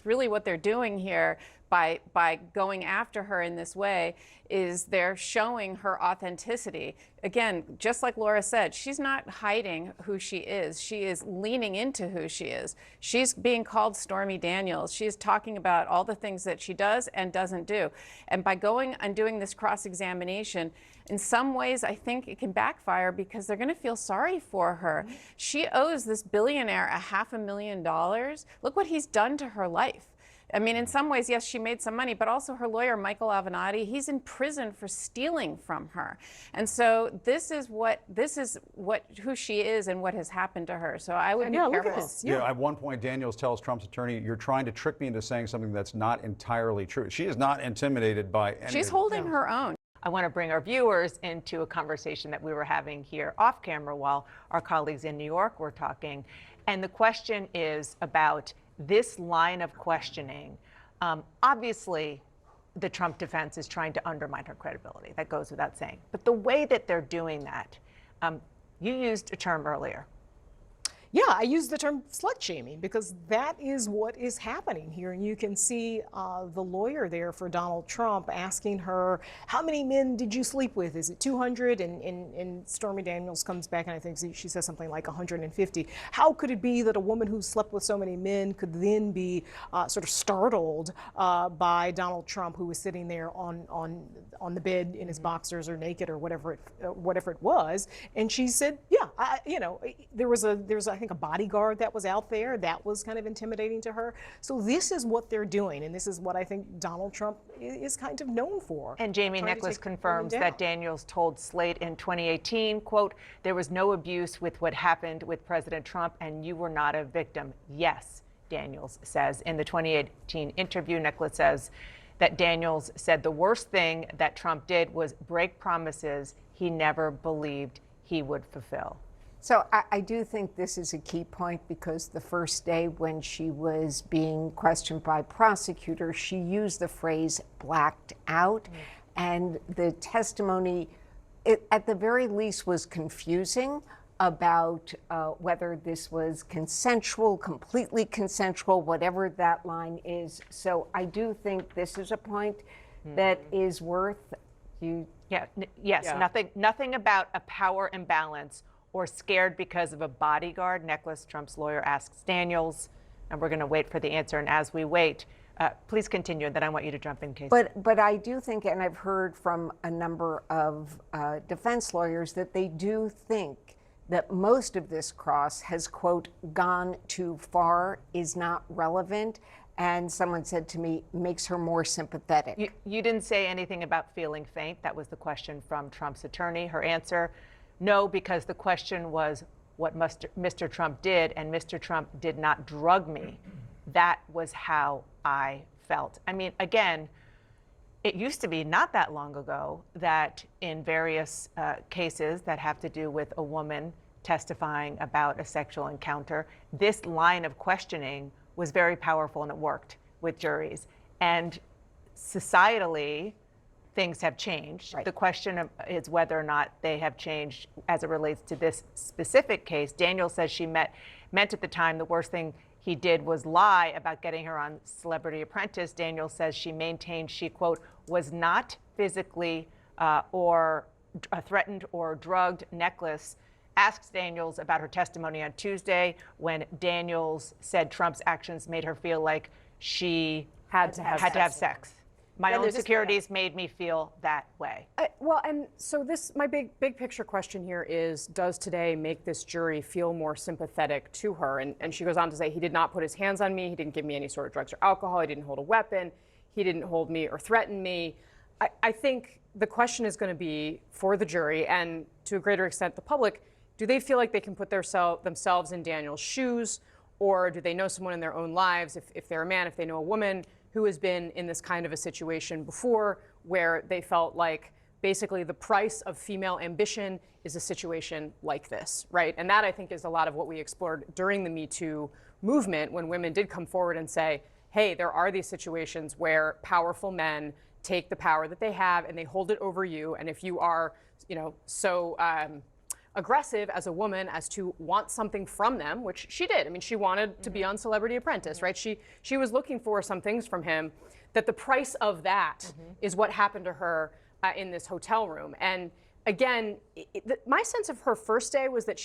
really what they're doing here by going after her in this way is they're showing her authenticity. Again, just like Laura said, she's not hiding who she is. She is leaning into who she is. She's being called Stormy Daniels. She's talking about all the things that she does and doesn't do. And by going and doing this cross-examination, in some ways, I think it can backfire because they're going to feel sorry for her. She owes this billionaire $500,000. Look what he's done to her life. I mean, in some ways, yes, she made some money, but also her lawyer, Michael Avenatti, he's in prison for stealing from her. And so this is who she is and what has happened to her. So I would be careful. Look at this. Yeah. At one point, Daniels tells Trump's attorney, "You're trying to trick me into saying something that's not entirely true." She is not intimidated by any. She's holding her own. I want to bring our viewers into a conversation that we were having here off camera while our colleagues in New York were talking. And the question is about this line of questioning. Obviously, the Trump defense is trying to undermine her credibility. That goes without saying. But the way that they're doing that, you used a term earlier. Yeah, I use the term slut shaming because that is what is happening here. And you can see the lawyer there for Donald Trump asking her, how many men did you sleep with? Is it 200? And Stormy Daniels comes back and I think she says something like 150. How could it be that a woman who slept with so many men could then be sort of startled by Donald Trump, who was sitting there on the bed in his boxers or naked or whatever it was? And she said, yeah, there was I think a bodyguard that was out there that was kind of intimidating to her. So this is what they're doing, and this is what I think Donald Trump is kind of known for. And Jamie Nicholas confirms that Daniels told Slate in 2018, quote, "There was no abuse with what happened with President Trump, and you were not a victim." Yes, Daniels says. In the 2018 interview, Nicholas says that Daniels said the worst thing that Trump did was break promises he never believed he would fulfill. So I do think this is a key point because the first day when she was being questioned by prosecutors, she used the phrase blacked out. And the testimony, at the very least, was confusing about whether this was consensual, completely consensual, whatever that line is. So I do think this is a point that is worth Nothing about a power imbalance or scared because of a bodyguard. Nicholas, Trump's lawyer, asks Daniels, and we're going to wait for the answer. And as we wait, please continue, and then I want you to jump in, Casey. But I do think, and I've heard from a number of defense lawyers, that they do think that most of this cross has, quote, gone too far, is not relevant. And someone said to me, makes her more sympathetic. You didn't say anything about feeling faint. That was the question from Trump's attorney. Her answer, no, because the question was what Mr. Trump did, and Mr. Trump did not drug me. That was how I felt. I mean, again, it used to be not that long ago that in various cases that have to do with a woman testifying about a sexual encounter, this line of questioning was very powerful and it worked with juries. And societally, things have changed. Right. The question is whether or not they have changed as it relates to this specific case. Daniel says she meant at the time the worst thing he did was lie about getting her on Celebrity Apprentice. Daniel says she maintained she, quote, was not physically or threatened or drugged. Nicholas asks Daniels about her testimony on Tuesday when Daniels said Trump's actions made her feel like she had to have sex. My own securities made me feel that way. Well, and so my big picture question here is, does today make this jury feel more sympathetic to her? And she goes on to say, he did not put his hands on me. He didn't give me any sort of drugs or alcohol. He didn't hold a weapon. He didn't hold me or threaten me. I think the question is going to be for the jury and to a greater extent the public, do they feel like they can put themselves in Daniel's shoes, or do they know someone in their own lives, if they're a man, if they know a woman, who has been in this kind of a situation before where they felt like basically the price of female ambition is a situation like this, right? And that, I think, is a lot of what we explored during the Me Too movement when women did come forward and say, hey, there are these situations where powerful men take the power that they have and they hold it over you. And if you are, so aggressive as a woman as to want something from them, which she did. I mean, she wanted to be on Celebrity Apprentice, right? She was looking for some things from him, that the price of that is what happened to her in this hotel room. And again, my sense of her first day was that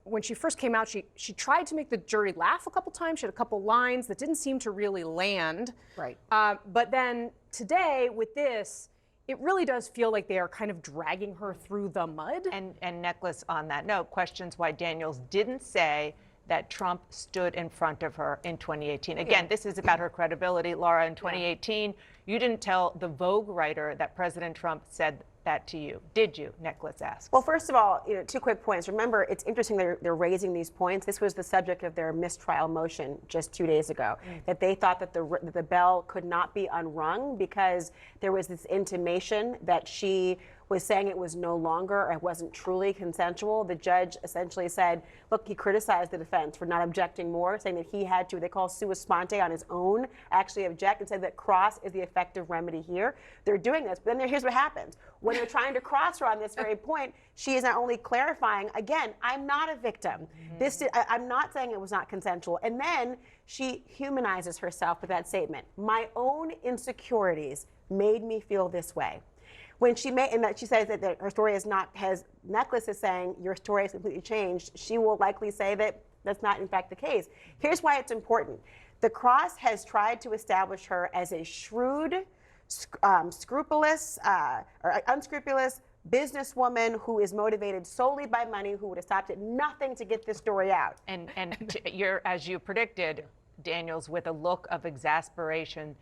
when she first came out, she tried to make the jury laugh a couple times. She had a couple lines that didn't seem to really land. Right. But then today with this, it really does feel like they are kind of dragging her through the mud. And Necklace, on that note, questions why Daniels didn't say that Trump stood in front of her in 2018. Again, this is about her credibility. Laura, in 2018, you didn't tell the Vogue writer that President Trump said that to you. Did you? Necklace asks. Well, first of all, 2 quick points. Remember, it's interesting they're raising these points. This was the subject of their mistrial motion just 2 days ago, that they thought that the bell could not be unrung because there was this intimation that she was saying it was no longer, or it wasn't truly consensual. The judge essentially said, look, he criticized the defense for not objecting more, saying that he had to, they call sua sponte, on his own, actually object, and said that cross is the effective remedy here. They're doing this, but then here's what happens. When they're trying to cross her on this very point, she is not only clarifying, again, I'm not a victim. I'm not saying it was not consensual. And then she humanizes herself with that statement. My own insecurities made me feel this way. When she says that her story is not, Necklace is saying your story has completely changed, she will likely say that that's not in fact the case. Here's why it's important. The cross has tried to establish her as a shrewd, scrupulous, or unscrupulous businesswoman who is motivated solely by money, who would have stopped at nothing to get this story out. And you're, as you predicted, Daniels, with a look of exasperation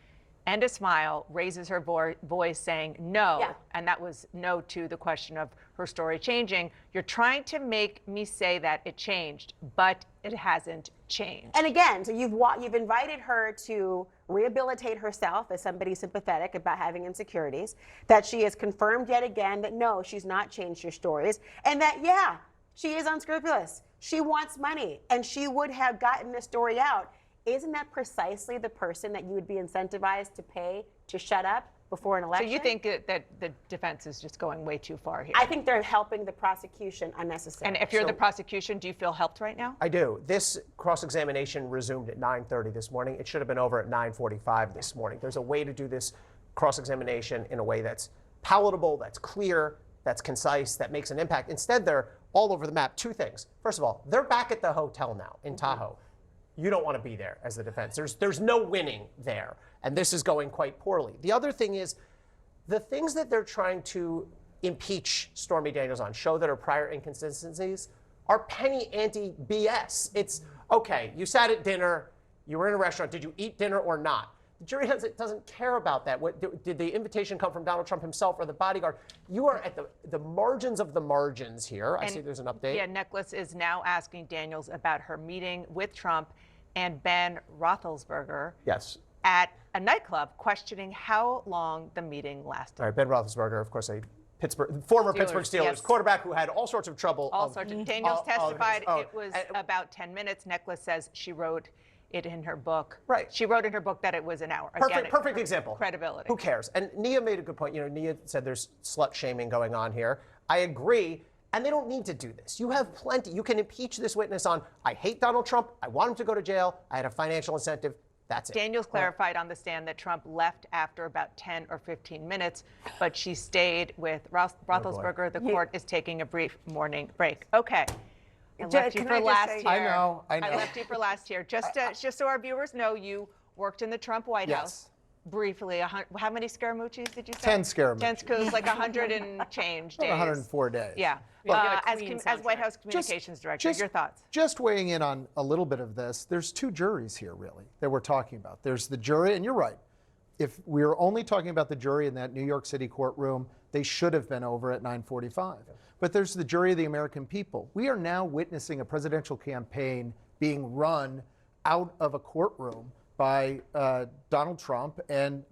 and a smile, raises her voice saying no. Yeah. And that was no to the question of her story changing. You're trying to make me say that it changed, but it hasn't changed. And again, so you've invited her to rehabilitate herself as somebody sympathetic about having insecurities, that she has confirmed yet again that no, she's not changed her stories, and that, yeah, she is unscrupulous. She wants money, and she would have gotten this story out. Isn't that precisely the person that you would be incentivized to pay to shut up before an election? So you think that the defense is just going way too far here? I think they're helping the prosecution unnecessarily. And if you're the prosecution, do you feel helped right now? I do. This cross-examination resumed at 9:30 this morning. It should have been over at 9:45 this morning. There's a way to do this cross-examination in a way that's palatable, that's clear, that's concise, that makes an impact. Instead, they're all over the map. 2 things. First of all, they're back at the hotel now in Tahoe. You don't want to be there as the defense. There's no winning there, and this is going quite poorly. The other thing is, the things that they're trying to impeach Stormy Daniels on, show that her prior inconsistencies, are penny ante BS. It's, okay, you sat at dinner, you were in a restaurant, did you eat dinner or not? The jury doesn't care about that. Did the invitation come from Donald Trump himself or the bodyguard? You are at the margins of the margins here. I see there's an update. Yeah, Necklace is now asking Daniels about her meeting with Trump and Ben Roethlisberger Yes. at a nightclub, questioning how long the meeting lasted. All right, Ben Roethlisberger, of course, former Pittsburgh Steelers yes. quarterback who had all sorts of trouble. Daniels testified it was about 10 minutes. Necklace says she wrote it in her book. Right. She wrote in her book that it was an hour. Perfect example. Credibility. Who cares? And Nia made a good point. Nia said there's slut shaming going on here. I agree. And they don't need to do this. You have plenty. You can impeach this witness on, I hate Donald Trump. I want him to go to jail. I had a financial incentive. That's it. Daniels clarified on the stand that Trump left after about 10 or 15 minutes, but she stayed with Roethlisberger. The court is taking a brief morning break. Okay. I left you for last year. I know. I left you for last year. Just so our viewers know, you worked in the Trump White House. Briefly, how many Scaramucci's did you say? 10 Scaramucci's. 10 Scaramucci's, like 100 and change days. 104 days. Yeah. As White House Communications Director, your thoughts? Just weighing in on a little bit of this, there's 2 juries here, really, that we're talking about. There's the jury, and you're right. If we were only talking about the jury in that New York City courtroom, they should have been over at 9:45. But there's the jury of the American people. We are now witnessing a presidential campaign being run out of a courtroom by Donald Trump and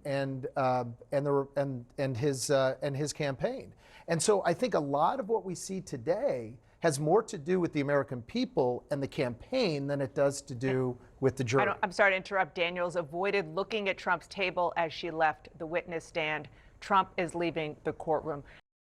his campaign. And so I think a lot of what we see today has more to do with the American people and the campaign than it does to do with the jury. I'm sorry to interrupt. Daniels avoided looking at Trump's table as she left the witness stand. Trump is leaving the courtroom.